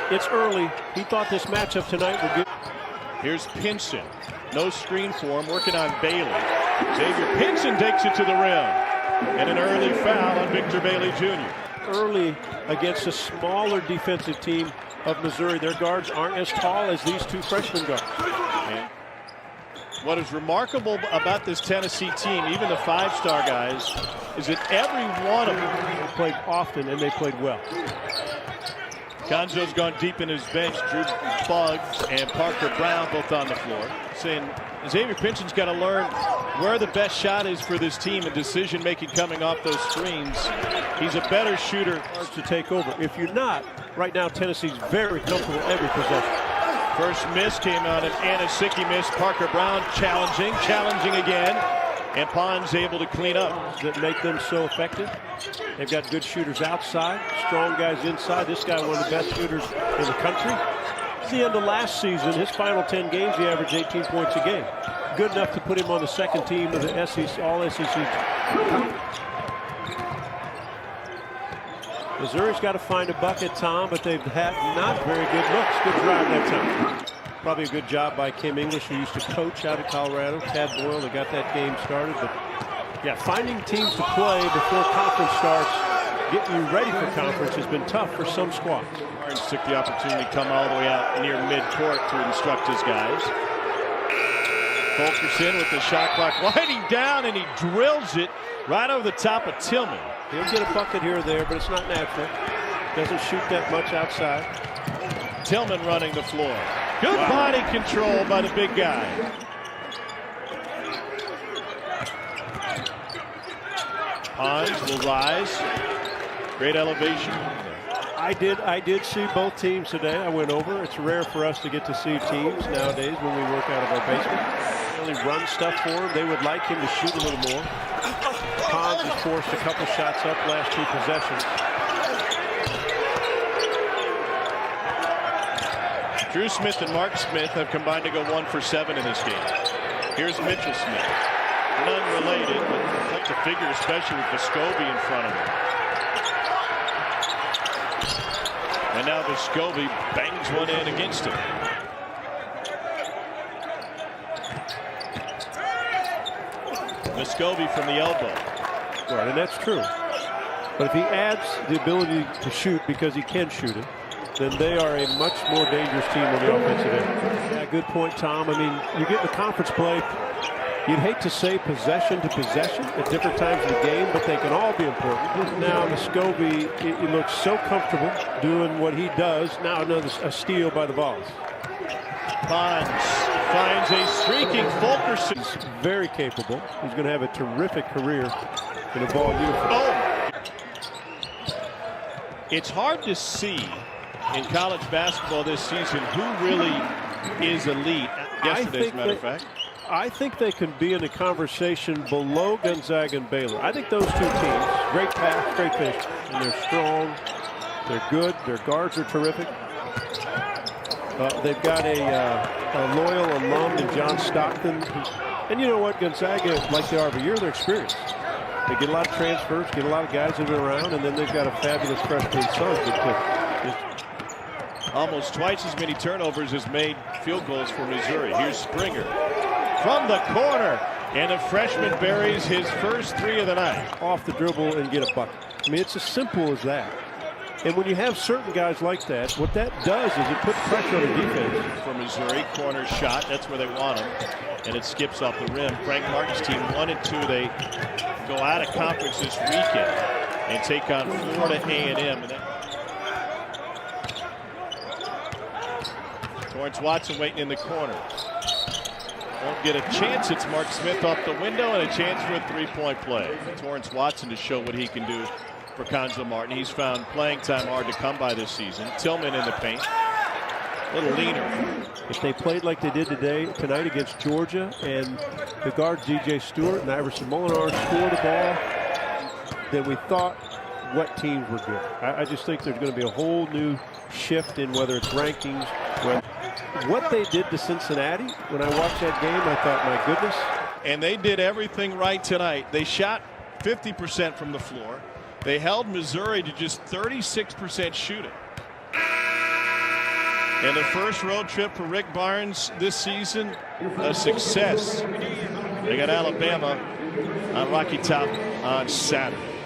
It's early. He thought this matchup tonight would get. Here's Pinson. No screen for him, working on Bailey. Xavier Pinson takes it to the rim. And an early foul on Victor Bailey Jr. Early against a smaller defensive team of Missouri. Their guards aren't as tall as these two freshman guards. And what is remarkable about this Tennessee team, even the five-star guys, is that every one of them played often and they played well. Gonzo's gone deep in his bench. Drew Buggs and Parker Brown both on the floor. Saying Xavier Pinson's got to learn where the best shot is for this team and decision-making coming off those screens. He's a better shooter to take over. If you're not, right now Tennessee's very comfortable every possession. First miss came out of Anasicki miss. Parker Brown challenging again. And Pond's able to clean up. That make them so effective. They've got good shooters outside, strong guys inside. This guy, one of the best shooters in the country. At the end of last season, his final 10 games, he averaged 18 points a game. Good enough to put him on the second team of the SEC, All-SEC. Missouri's got to find a bucket, Tom, but they've had not very good looks. Good drive that time. Probably a good job by Kim English, who used to coach out of Colorado. Tad Boyle, they got that game started. But yeah, finding teams to play before conference starts, getting you ready for conference has been tough for some squads. Barnes took the opportunity to come all the way out near midcourt to instruct his guys. Fulkerson with the shot clock winding down, and he drills it right over the top of Tillman. He'll get a bucket here or there, but it's not natural. Doesn't shoot that much outside. Tillman running the floor. Good body control by the big guy. Pons will rise. Great elevation. I did see both teams today. I went over. It's rare for us to get to see teams nowadays when we work out of our basement. Really run stuff for him. They would like him to shoot a little more. Pons has forced a couple shots up last two possessions. Drew Smith and Mark Smith have combined to go 1 for 7 in this game. Here's Mitchell Smith. None related, but tough to figure, especially with Vescovi in front of him. And now Vescovi bangs one in against him. Vescovi from the elbow. Right, and that's true. But if he adds the ability to shoot because he can shoot it, then they are a much more dangerous team on the offensive end. Yeah, good point, Tom. I mean, you get in the conference play, you'd hate to say possession to possession at different times of the game, but they can all be important. Now, Vescovi, he looks so comfortable doing what he does. Now a steal by the Vols. Pons finds a streaking Fulkerson. He's very capable. He's going to have a terrific career in a Vol uniform. Oh. It's hard to see in college basketball this season who really is elite. Yesterday, as a matter of fact. I think they can be in a conversation below Gonzaga and Baylor. I think those two teams, great pass, great finish, and they're strong, they're good, their guards are terrific. They've got a loyal alum in John Stockton. And you know what, Gonzaga, like they are every year, they're experienced. They get a lot of transfers, get a lot of guys that are around, and then they've got a fabulous freshman son. Almost twice as many turnovers as made field goals for Missouri. Here's Springer from the corner, and the freshman buries his first 3 of the night. Off the dribble and get a bucket. I mean, it's as simple as that. And when you have certain guys like that, what that does is it puts pressure on the defense. For Missouri, corner shot, that's where they want him, and it skips off the rim. Frank Martin's team 1-2. They go out of conference this weekend and take on Florida A&M. Torrance Watson waiting in the corner. Won't get a chance. It's Mark Smith off the window and a chance for a three-point play. Torrance Watson to show what he can do for Cuonzo Martin. He's found playing time hard to come by this season. Tillman in the paint. A little leaner. If they played like they did tonight against Georgia, and the guards DJ Stewart and Iverson Molinar scored the ball, then we thought what teams were good. I just think there's going to be a whole new shift in whether it's rankings. What they did to Cincinnati, when I watched that game, I thought, my goodness. And they did everything right tonight. They shot 50% from the floor. They held Missouri to just 36% shooting. And the first road trip for Rick Barnes this season, a success. They got Alabama on Rocky Top on Saturday.